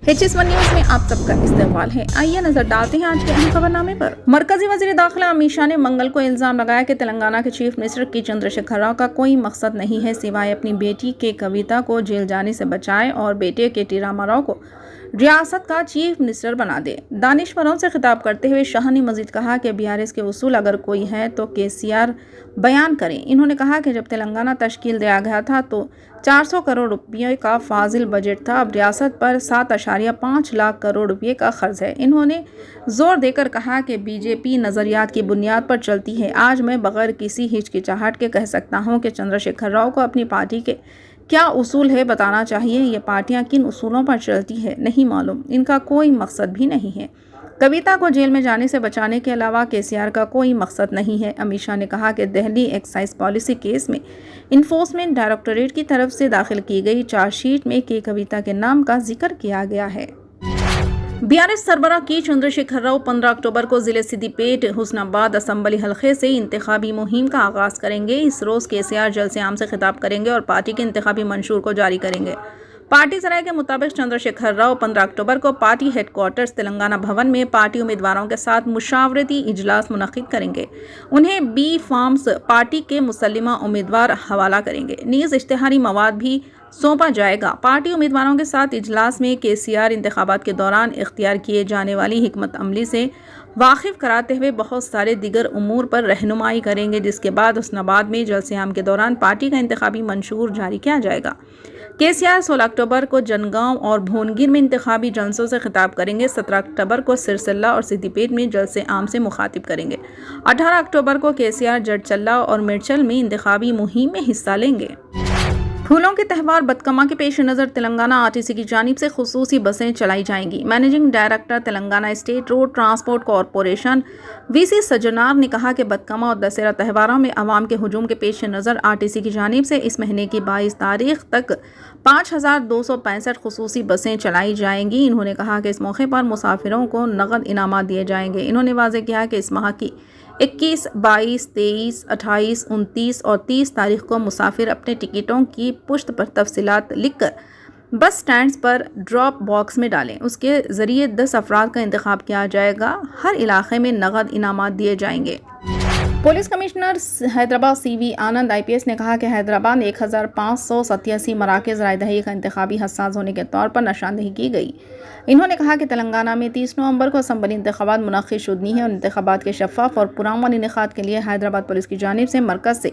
HS1 news में आप सबका इस्तेमाल है। आइए नजर डालते हैं आज के अहम खबरनामे पर। मरकजी वजीर दाखिला अमित शाह ने मंगल को इल्जाम लगाया कि तेलंगाना के चीफ मिनिस्टर के चंद्रशेखर राव का कोई मकसद नहीं है सिवाय अपनी बेटी के कविता को जेल जाने से बचाए और बेटे के टी रामाराव को रियासत का चीफ मिनिस्टर बना दे। दानिशवरों से खिताब करते हुए शाह ने मजीद कहा कि BRS के उसूल अगर कोई है तो KCR बयान करें। इन्होंने कहा कि जब तेलंगाना तश्कील दिया गया था तो 400 करोड़ रुपये का फाजिल बजट था, अब रियासत पर 7.5 लाख करोड़ रुपये का खर्च है। इन्होंने जोर देकर कहा कि BJP नज़रियात की बुनियाद पर चलती है। आज मैं बगैर किसी हिचकिचाहट के कह सकता हूं कि चंद्रशेखर राव को अपनी पार्टी के क्या उसूल है बताना चाहिए। ये पार्टियां किन उसूलों पर चलती है नहीं मालूम, इनका कोई मकसद भी नहीं है। कविता को जेल में जाने से बचाने के अलावा KCR का कोई मकसद नहीं है। अमित शाह ने कहा कि दिल्ली एक्साइज पॉलिसी केस में इन्फोर्समेंट डायरेक्टोरेट की तरफ से दाखिल की गई चार्जशीट में कविता के नाम का जिक्र किया गया है। BRS सरबराह की चंद्रशेखर राव 15 अक्टूबर को जिले सिद्दीपेट हुस्नाबाद असम्बली हल्के से इंतखाबी मुहिम का आगाज करेंगे। इस रोज KCR जल से आम से खिताब करेंगे और पार्टी के इंतखाबी मंशूर को जारी करेंगे। पार्टी सराय के मुताबिक चंद्रशेखर राव 15 अक्टूबर को पार्टी हेडक्वार्टर्स तेलंगाना भवन में पार्टी उम्मीदवारों के साथ मुशावरती इजलास मुनक्किद करेंगे। उन्हें B फॉर्म्स पार्टी के मुसल्लिमा उम्मीदवार हवाला करेंगे। नीज इश्तिहारी मवाद भी सौंपा जाएगा। पार्टी उम्मीदवारों के साथ इजलास में KCR इंतखाबात के दौरान इख्तियार किए जाने वाली हिकमत अमली से वाकिफ कराते हुए बहुत सारे दिगर उमूर पर रहनुमाई करेंगे, जिसके बाद हुस्नाबाद में जलसे आम के दौरान पार्टी का इंतखाबी मंशूर जारी किया जाएगा। KCR 16 अक्टूबर को जनगांव और भोनगिर में इंतखाबी जलसों से खिताब करेंगे। 17 अक्टूबर को सिरसिल्ला और सिद्दीपेट में जलसे आम से मुखातिब करेंगे। 18 अक्टूबर को KCR जडचल्ला और मिर्चल में इंतखाबी मुहिम में हिस्सा लेंगे। फूलों के त्यौहार बदकमा के पेश नज़र तेलंगाना RTC की जानिब से खुसूसी बसें चलाई जाएंगी। Managing director Telangana state road transport corporation VC Sajjanar ने कहा कि बदकमा और दशहरा त्योहारों में अवाम के हुजूम के पेश नज़र RTC की जानिब से इस महीने की 22 तारीख तक 5265 खुसूसी बसें चलाई जाएंगी। इन्होंने कहा कि इस मौके पर मुसाफिरों को नगद इनामात दिए जाएंगे। इन्होंने वाज़ेह किया कि इस माह की 21, 22, 23, 28, 29 और 30 तारीख को मुसाफिर अपने टिकटों की पुश्त पर तफसीलात लिखकर बस स्टैंड्स पर ड्रॉप बॉक्स में डालें। उसके ज़रिए 10 अफराद का इंतखाब किया जाएगा। हर इलाके में नगद इनामात दिए जाएंगे। पुलिस कमिश्नर हैदराबाद CV आनंद IPS ने कहा कि हैदराबाद में 1587 मराकज़ राय दही का इंतखाबी हसास होने के तौर पर निशानदही की गई। इन्होंने कहा कि तेलंगाना में 30 नवंबर को असम्बली इंतखाबात मुनक़्क़िद शुदनी है और इंतखाबात के शफ़ाफ़ और पुरअमन इनेक़ाद के लिए हैदराबाद पुलिस की जानिब से मरकज़ से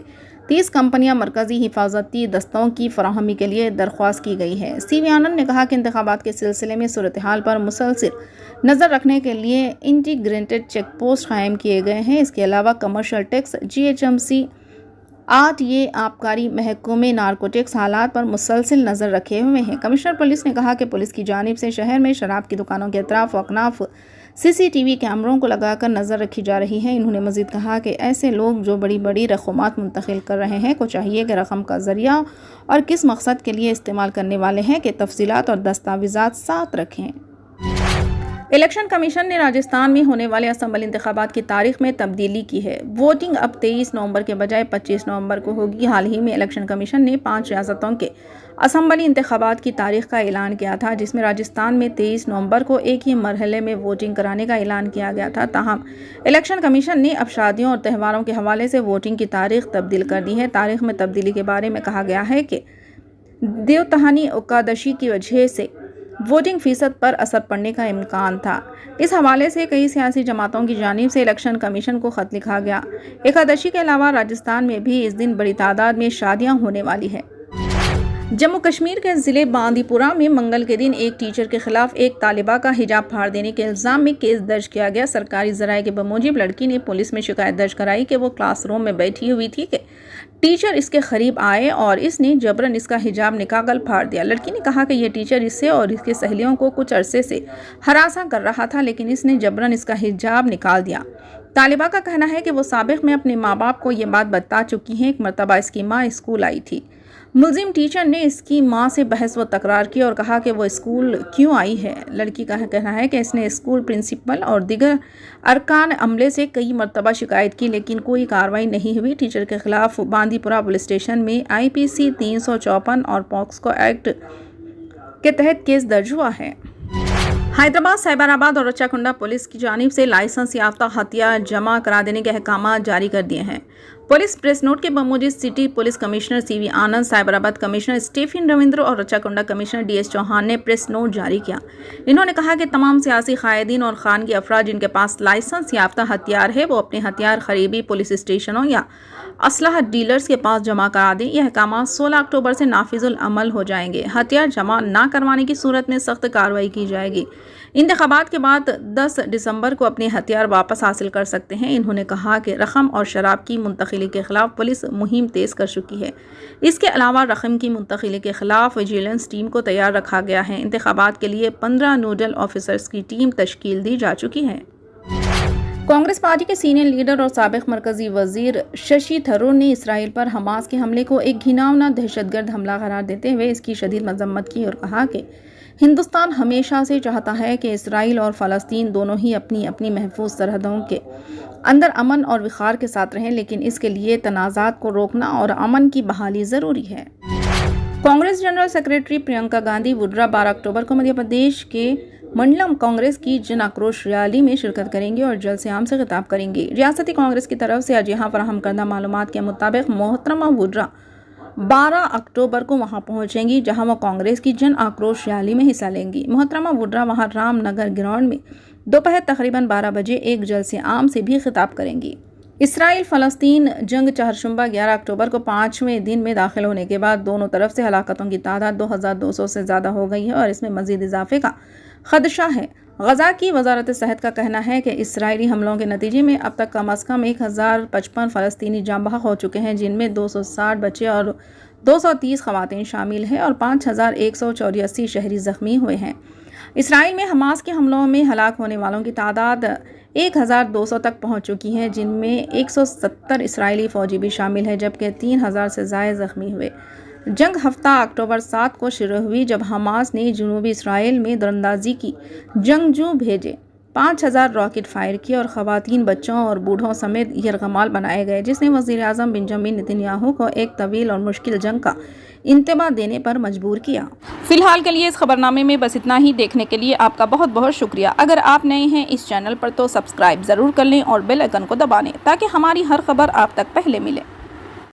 30 कंपनियां मरकज़ी हिफाजती दस्तों की फराहमी के लिए दरख्वास्त की गई है। CV आनंद ने कहा कि इंतखाबात के सिलसिले में सूरत हाल पर मुसलसिल नज़र रखने के लिए इंटीग्रेटेड चेक पोस्ट कायम किए गए हैं। इसके अलावा कमर्शियल टैक्स, GHMC, RTA, आबकारी महकमे नारकोटिक्स हालात पर मुसलसिल नज़र रखे हुए हैं। कमिश्नर पुलिस ने कहा कि पुलिस की जानिब से शहर में शराब की दुकानों के अतराफ अकनाफ CCTV कैमरों को लगाकर नज़र रखी जा रही है। इन्होंने मज़ीद कहा कि ऐसे लोग जो बड़ी बड़ी रकूमात मुंतकिल कर रहे हैं को चाहिए कि रकम का ज़रिया और किस मकसद के लिए इस्तेमाल करने वाले हैं कि तफसीलात और दस्तावेज़ात साथ रखें। इलेक्शन कमीशन ने राजस्थान में होने वाले असम्बली इंतखाबात की तारीख में तब्दीली की है। वोटिंग अब 23 नवंबर के बजाय 25 नवंबर को होगी। हाल ही में इलेक्शन कमीशन ने 5 रियासतों के असम्बली इंतखाबात की तारीख का ऐलान किया था, जिसमें राजस्थान में 23 नवंबर को एक ही मरहले में वोटिंग कराने का ऐलान किया गया था। ताहम इलेक्शन कमीशन ने अब शादियों और त्योहारों के हवाले से वोटिंग की तारीख तब्दील कर दी है। तारीख में तब्दीली के बारे में कहा गया है कि देवतहानी एकादशी की वजह से वोटिंग फ़ीसद पर असर पड़ने का इम्कान था। इस हवाले से कई सियासी जमातों की जानिब से इलेक्शन कमीशन को ख़त लिखा गया। एकादशी के अलावा राजस्थान में भी इस दिन बड़ी तादाद में शादियां होने वाली है। जम्मू कश्मीर के ज़िले बांदीपुरा में मंगल के दिन एक टीचर के खिलाफ एक तालिबा का हिजाब फाड़ देने के इल्ज़ाम में केस दर्ज किया गया। सरकारी ज़राए के बमूजिब लड़की ने पुलिस में शिकायत दर्ज कराई कि वो क्लासरूम में बैठी हुई थी कि टीचर इसके करीब आए और इसने जबरन इसका हिजाब निकाल फाड़ दिया। लड़की ने कहा कि यह टीचर इससे और इसकी सहेलियों को कुछ अरसे से हरासा कर रहा था, लेकिन इसने जबरन इसका हिजाब निकाल दिया। तालिबा का कहना है कि वो साबिक़ में अपने माँ बाप को ये बात बता चुकी हैं। एक मरतबा इसकी माँ स्कूल आई थी। मुलजिम टीचर ने इसकी मां से बहस व तकरार की और कहा कि वो स्कूल क्यों आई है। लड़की का कहना है कि इसने स्कूल प्रिंसिपल और दीगर अरकान अमले से कई मरतबा शिकायत की, लेकिन कोई कार्रवाई नहीं हुई। टीचर के खिलाफ बांदीपुरा पुलिस स्टेशन में IPC 354 और पॉक्सो एक्ट के तहत केस दर्ज हुआ है। हैदराबाद, साइबराबाद और रच्चाकुंडा पुलिस की जानिब से लाइसेंस याफ्ता हथियार जमा करा देने के अहकाम जारी कर दिए हैं। पुलिस प्रेस नोट के बमौजूद सिटी पुलिस कमिश्नर सीवी आनंद, साइबराबाद कमिश्नर स्टीफन रविंद्र और रच्चाकुंडा कमिश्नर डीएस चौहान ने प्रेस नोट जारी किया। इन्होंने कहा कि तमाम सियासी कायदीन और खानगी अफराद जिनके पास लाइसेंस याफ्ता हथियार है वो अपने हथियार खरीबी पुलिस स्टेशनों या असलहा डीलर्स के पास जमा करा दें। यह अहकाम 16 अक्टूबर से नाफिजुल अमल हो जाएंगे। हथियार जमा ना करवाने की सूरत में सख्त कार्रवाई की जाएगी। इंतखाबात के बाद 10 दिसंबर को अपने हथियार वापस हासिल कर सकते हैं। इन्होंने कहा कि रकम और शराब की मुंतकिली के खिलाफ पुलिस मुहिम तेज कर चुकी है। इसके अलावा रकम की मुंतकिली के खिलाफ विजिलेंस टीम को तैयार रखा गया है। इंतखाबात के लिए 15 नोडल ऑफिसर्स की टीम तश्कील दी जा चुकी है। कांग्रेस पार्टी के सीनियर लीडर और साबिक मरकजी वजीर शशि थरूर ने इसराइल पर हमास के हमले को एक घिनौना दहशतगर्द हमला करार देते हुए इसकी शदीद मजम्मत की और कहा कि हिंदुस्तान हमेशा से चाहता है कि इसराइल और फ़लस्तीन दोनों ही अपनी अपनी महफूज सरहदों के अंदर अमन और विखार के साथ रहें, लेकिन इसके लिए तनाज़ात को रोकना और अमन की बहाली ज़रूरी है। कांग्रेस जनरल सेक्रेटरी प्रियंका गांधी वड्रा 12 अक्टूबर को मध्य प्रदेश के मंडलम कांग्रेस की जन आक्रोश रैली में शिरकत करेंगे और जलसे-आम से खिताब करेंगी। रियासती कांग्रेस की तरफ से आज यहाँ फराहम करदा मालूमात के मुताबिक मोहतरमा वड्रा 12 अक्टूबर को वहां पहुंचेंगी, जहां वो कांग्रेस की जन आक्रोश रैली में हिस्सा लेंगी। मोहतरमा वड्रा वहां रामनगर ग्राउंड में दोपहर तकरीबन 12 बजे एक जलसे-आम से भी खिताब करेंगी। इसराइल फ़लस्तीन जंग चहरशंबा 11 अक्टूबर को 5वें दिन में दाखिल होने के बाद दोनों तरफ से हलाकतों की तादाद 2200 से ज़्यादा हो गई है और इसमें मज़ीद इजाफे का खदशा है। गजा की वजारत सेहत का कहना है कि इसराइली हमलों के नतीजे में अब तक कम अज़ कम 1055 फ़लस्तीनी जाँ बहक हो चुके हैं, जिनमें 260 बच्चे और 230 ख़वातीन शामिल हैं और 5184 शहरी ज़ख्मी हुए हैं। इसराइल में हमास के हमलों में हलाक होने वालों की तादाद 1200 तक पहुंच चुकी है, जिनमें 170 इसराइली फ़ौजी भी शामिल है, जबकि 3000 से ज़ायद ज़ख्मी हुए। जंग हफ्ता अक्टूबर 7 को शुरू हुई, जब हमास ने जनूबी इसराइल में दरअंदाजी की जंगजू भेजे, 5000 रॉकेट फायर किए और ख़वातीन, बच्चों और बूढ़ों समेत यरगमाल बनाए गए, जिसने वज़ीर आज़म बेंजामिन नेतन्याहू को एक तवील और मुश्किल जंग का इंतबा देने पर मजबूर किया। फिलहाल के लिए इस खबरनामे में बस इतना ही। देखने के लिए आपका बहुत बहुत शुक्रिया। अगर आप नए हैं इस चैनल पर तो सब्सक्राइब ज़रूर कर लें और बेल आइकन को दबा लें ताकि हमारी हर खबर आप तक पहले मिले।